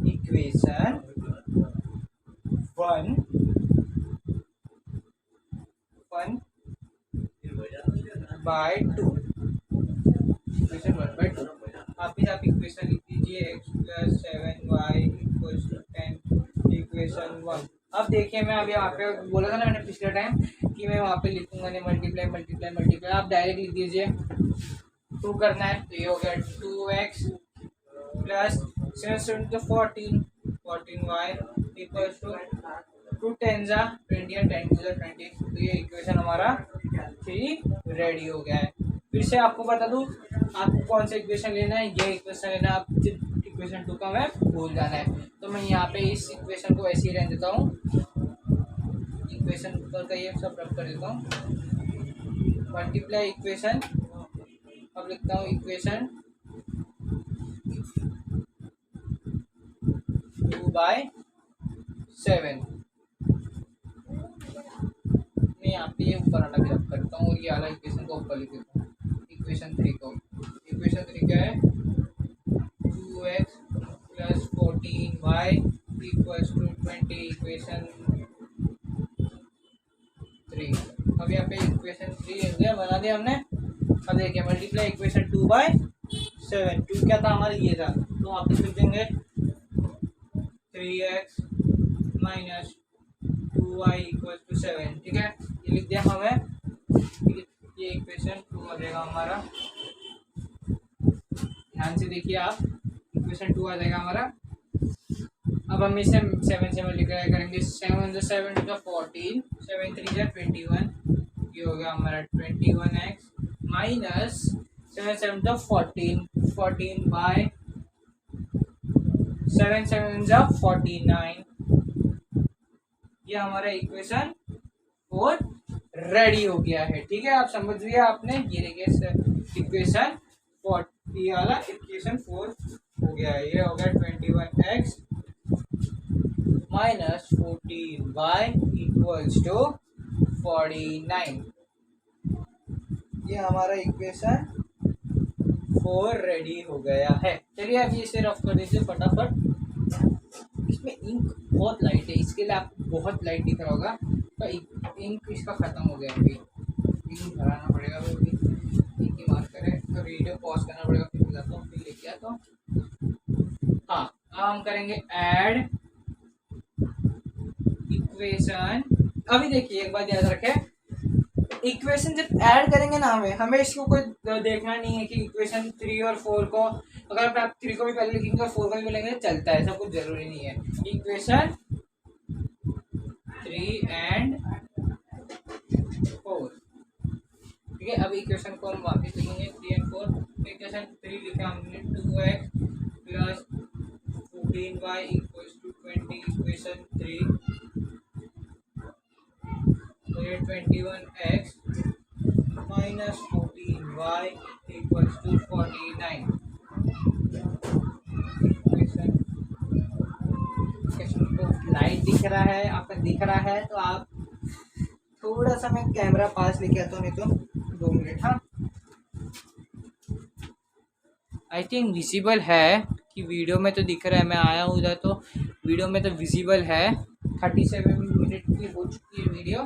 equation 1 by 2, equation 1 by 2। आप इक्वेशन लिख दीजिए x plus 7y equals to 10 equation 1। अब देखिए, मैं अभी यहाँ पे बोला था ना मैंने पिछले टाइम कि मैं वहाँ पे लिखूंगा नहीं मल्टीप्लाई मल्टीप्लाई मल्टीप्लाई, आप डायरेक्ट लिख दीजिए। 2 करना है तो ये हो गया 2x plus 7 to 14 14y equals to 10 जा 20 और 10 to 20। तो ये इक्वेशन हमारा 3 रेडी हो गया है। फिर से आपको बता दूं आपको कौन सा इक्वेशन लेना है, ये इक्वेशन लेना है, आप इक्वेशन 2 का मैं भूल जाना है। तो मैं यहाँ पे इस इक्वेशन को ऐसे ही रहने देता हूँ, इक्वेशन ऊपर का ये सब रख कर देता हूँ, मल्टीप्लाई इक्वेशन। अब लिखता हूँ इक्वेशन 2 by 7। मैं यहाँ पे ये ऊपर वाला भी रख करता हूँ और ये वाला इक्वेशन को ऊपर लिख देता हूँ। इक्वेशन 3 को, इक्वेशन 3 क्या है 2x plus 14y equals to 20 equation अब यहाँ पे इक्वेशन 3 हो गया, बना दिया हमने। अब देखिए मल्टीप्लाई इक्वेशन 2/7, 2 क्या था हमारा ये था, तो आप लिख देंगे 3x minus 2y equal to 7, ठीक है, ये लिख दिया हमें। ये इक्वेशन 2 आ जाएगा हमारा, ध्यान से देखिए आप, इक्वेशन 2 आ जाएगा हमारा। अब हम इसे 7 से मल्टीप्लाई करेंगे, 7 × 7 = 14, 7 × 3 = 21, ये हो गया हमारा 21x माइनस 7 × 7 = 14, 14/7 7 = 49, ये हमारा इक्वेशन 4 रेडी हो गया है, ठीक है, आप समझ लिया आपने। ये देखिए इक्वेशन 4, ये वाला इक्वेशन 4 हो गया है, ये हो गया 21x minus 14y equals to 49, ये हमारा इक्वेशन 4 रेडी हो गया है। चलिए अब ये इसे रफ कर दीजिए फटाफट। इसमें इंक बहुत लाइट है, इसके लिए आपको बहुत लाइट दिख रहा होगा, तो इंक इसका ख़त्म हो गया, अभी इंक भराना पड़ेगा, अभी इंक की मार्कर है, तो वीडियो पॉज करना पड़ेगा, फिर बताता हूँ, फिर लेके आता हूँ। हाँ, अब हम करेंगे ऐड इक्वेशन। अभी देखिए एक बात याद रखें, इक्वेशन जब ऐड करेंगे ना, हमें इसको कोई देखना नहीं है कि इक्वेशन 3 और 4 को, अगर आप 3 को भी पहले लिखेंगे और 4 को भी लेंगे चलता है, ऐसा कुछ जरूरी नहीं है। इक्वेशन 3 एंड 4, ठीक है। अब इक्वेशन को हम वापस लिखेंगे 3 एंड 4। इक्वेशन 3 लिखा हमने 2x plus 14y equals to 20, equation 3 तो ये 21x minus 14y equals to 49। Equation को लाइट दिख रहा है, आपका दिख रहा है, तो आप थोड़ा सा, मैं कैमरा पास लेके आता हूँ, नहीं तो 2 मिनट। हाँ, आई थिंक विजिबल है कि वीडियो में तो दिख रहा है, मैं आया हूँ उधर तो वीडियो में तो विजिबल है। 37 मिनट की हो चुकी है वीडियो,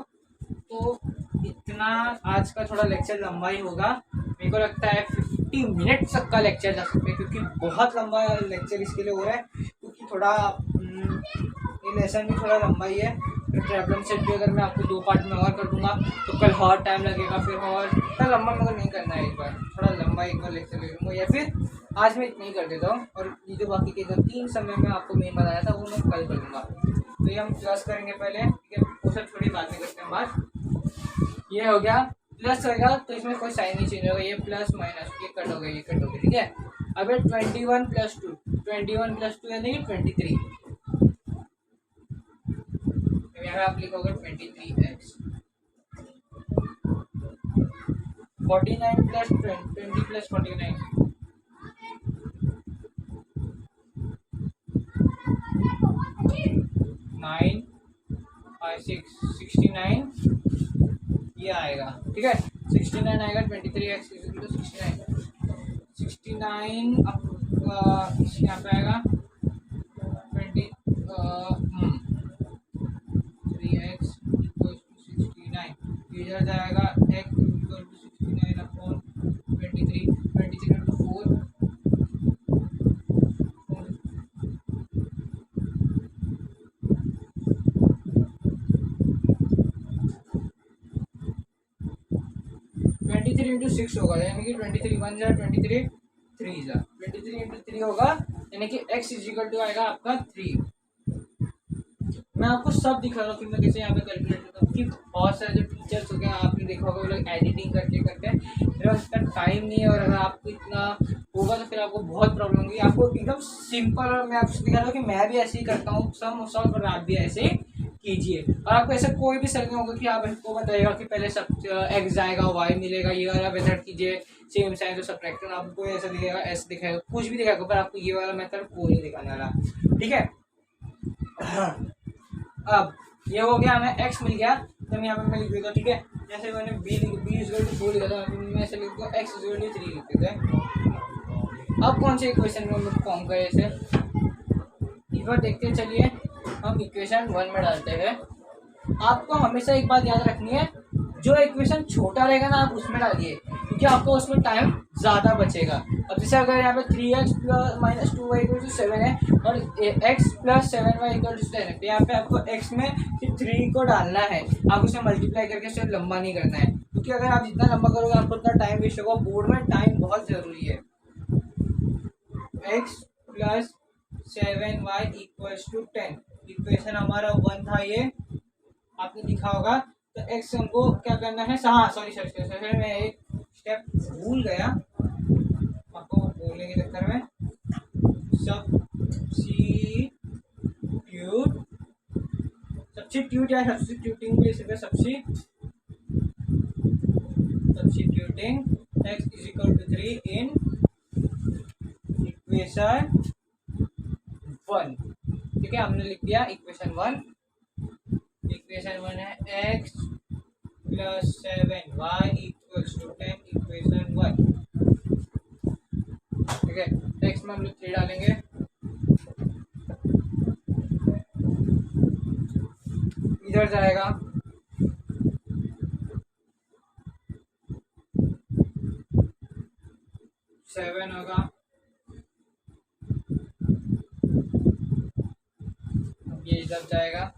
तो इतना आज का थोड़ा लेक्चर लंबा ही होगा, मेरे को लगता है 50 मिनट तक का लेक्चर जा सकते हैं, क्योंकि बहुत लंबा लेक्चर इसके लिए हो रहा है, क्योंकि थोड़ा ये लेसन भी थोड़ा लंबा ही है। फिर प्रॉब्लम सेट भी अगर मैं आपको 2 पार्ट में और कर दूंगा तो कल और टाइम लगेगा, फिर और कल लंबा मगर नहीं करना है, एक बार थोड़ा लंबा एक बार लेक्चर ले लूँगा, या फिर आज मैं इतना ही कर देता हूँ, और ये जो बाकी के जो 3 समय में आपको मेन बताया था वो मैं कल कर दूँगा। तो ये हम प्लस करेंगे पहले, ठीक है, वो सब थोड़ी बात में करते हैं बात। ये हो गया प्लस होगा तो इसमें कोई साइन नहीं चेंज होगा, ये प्लस माइनस ये कट हो गया, ये कट हो गया, ठीक है। अब 21 + 2, 21 + 2 यानी कि 23, यहाँ आप लिखोगे 23x, 49 + 20 + 49, 9 5 6 69, ये आएगा, ठीक है, 69 आएगा। 23x = 69, 69 आपका यहाँ पे आएगा 3x = 69, इधर जाएगा x = 69/23, 23 × 4 23 × 6 होगा, यानी कि 23 1 जा 23 3 जा 23 × 3 होगा, यानी कि x = आएगा आपका 3। मैं आपको सब दिखा रहा हूँ कि मैं कैसे यहाँ पे कैलकुलेट करता हूँ, कि बहुत सारे जो टीचर्स हो गए आपने देखा होगा वो लोग एडिटिंग करते करते मेरे पास इतना टाइम नहीं है, और अगर आपको इतना होगा तो फिर आपको बहुत प्रॉब्लम होगी। आपको एकदम सिंपल, और मैं आपसे दिखा रहा हूँ कि मैं भी ऐसे ही करता हूँ सम सॉल्व, और आप भी ऐसे ही कीजिए। और आपको ऐसा कोई भी सर नहीं होगा कि आप इसको बताइएगा कि पहले सब x जाएगा y मिलेगा, ये वाला मेथड कीजिए, सेम साइन तो सब्ट्रैक्शन, आपको ऐसा दिखेगा, ऐसे दिखाएगा, कुछ भी दिखाएगा, पर आपको ये वाला मेथड कोई नहीं दिखाने वाला, ठीक है। अब ये हो गया, हमें x मिल गया, तो मैं यहाँ पे मैं लिख देता हूँ, ठीक है। जैसे मैंने b = 4 लिखा था, मैं ऐसे लिख दूँ x = 3 लिख देते हैं। अब कौन से इक्वेशन में हम लोग फॉर्म करें इसे, इस बार देखते हैं। चलिए हम इक्वेशन 1 में डालते हैं। आपको हमेशा एक बात याद रखनी है, जो इक्वेशन छोटा रहेगा ना आप उसमें डालिए, क्योंकि आपको उसमें टाइम ज़्यादा बचेगा। अब जैसे अगर यहाँ पे 3x minus 2y equal to 7 है और x plus 7y equal to 10 है, तो यहाँ पे आपको x में सिर्फ 3 को डालना है, आप उसे मल्टीप्लाई करके सिर्फ लंबा नहीं करना है, क्योंकि अगर आप जितना लंबा करोगे आपको उतना टाइम वेस्ट होगा। बोर्ड में टाइम बहुत ज़रूरी है। x plus 7y equals to 10, equation हमारा 1 था, ये आपने लिखा होगा। तो x हमको क्या करना है, हाँ सॉरी मैं एक स्टेप भूल गया आपको बोलने के चक्कर में। सब्स्टिट्यूट या सब्स्टिट्यूटिंग भी लिख सकते, substituting x is equal to 3 in equation 1। ठीक है, हमने लिख दिया इक्वेशन 1। इक्वेशन 1 है x plus 7y equals to 10, equation 1। ठीक है, x में हम लोग 3 डालेंगे, इधर जाएगा 7 होगा, ये इधर जाएगा,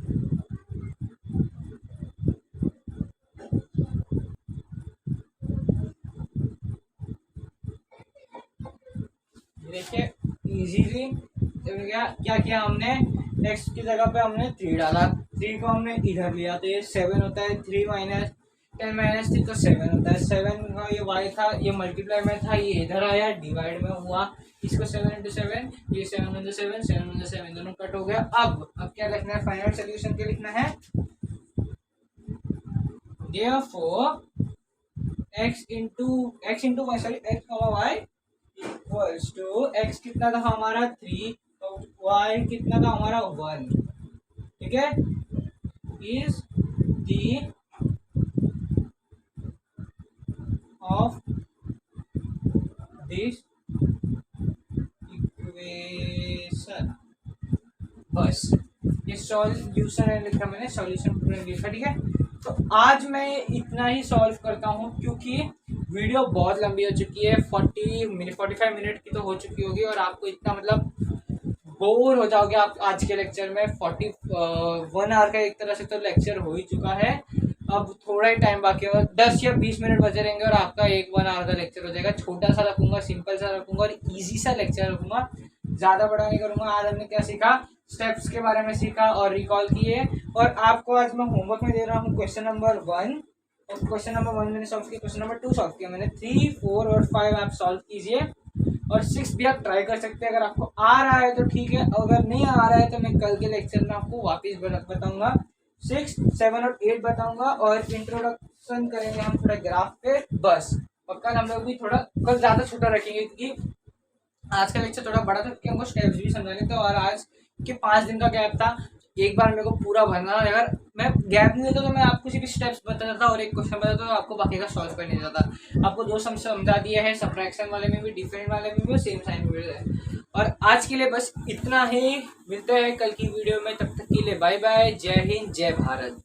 देखिए इजीली क्या किया हमने, x की जगह पे हमने 3 डाला, 3 को हमने इधर लिया तो ये 7 होता है, 3 माइनस 10 माइनस 3 तो 7 होता है। 7 का ये y था, ये मल्टीप्लाई में था, ये इधर आया डिवाइड में हुआ, इसको 7 इंटू 7, ये 7 इंटू 7, 7 इंटू 7 दोनों कट हो गया। अब क्या लिखना है, फाइनल सोल्यूशन क्या लिखना है, therefore x y equals to x कितना था हमारा 3 तो y कितना था हमारा 1। ठीक है, is the of this equation. बस ये सॉल्यूशन है लिखा मैंने, सॉल्यूशन पूरा लिखा। ठीक है, तो आज मैं इतना ही सॉल्व करता हूँ, क्योंकि वीडियो बहुत लंबी हो चुकी है, 45 मिनट की तो हो चुकी होगी, और आपको इतना मतलब बोर हो जाओगे आप आज के लेक्चर में। 1 आवर का एक तरह से तो लेक्चर हो ही चुका है, अब थोड़ा ही टाइम बाकी है, 10 या 20 मिनट बचे रहेंगे और आपका 1 आवर का लेक्चर हो जाएगा। छोटा सा रखूंगा, सिंपल सा रखूंगा और ईजी सा लेक्चर रखूंगा, ज़्यादा बड़ा नहीं करूँगा। आज हमने क्या सीखा, स्टेप्स के बारे में सीखा और रिकॉल किए, और आपको आज मैं होमवर्क में दे रहा हूँ क्वेश्चन नंबर 1, और क्वेश्चन नंबर 1 मैंने सॉल्व किया, क्वेश्चन नंबर 2 सॉल्व किया मैंने, 3, 4 और 5 आप सॉल्व कीजिए, और 6 भी आप ट्राई कर सकते हैं। अगर आपको आ रहा है तो ठीक है, अगर नहीं आ रहा है तो मैं कल के लेक्चर में आपको वापस बताऊंगा, 6, 7 और 8 बताऊंगा, और इंट्रोडक्शन करेंगे हम थोड़ा ग्राफ पे बस। और कल हम लोग भी थोड़ा, कल ज़्यादा छोटा रखेंगे, क्योंकि आज का लेक्चर थोड़ा बड़ा था, क्योंकि हमको स्टेप्स भी समझाने थे, और आज के 5 दिन का गैप था, एक बार मेरे को पूरा भरना। अगर मैं गैप नहीं देता तो मैं आपको सिर्फ स्टेप्स बताता था और एक क्वेश्चन बताता तो आपको बाकी का सॉल्व करने देता था। आपको जो समझा दिया है, सब्ट्रैक्शन वाले में भी, डिफरेंट वाले में भी, सेम साइन में है। और आज के लिए बस इतना ही, मिलते हैं कल की वीडियो में, तब तक के लिए बाय बाय, जय हिंद, जय भारत।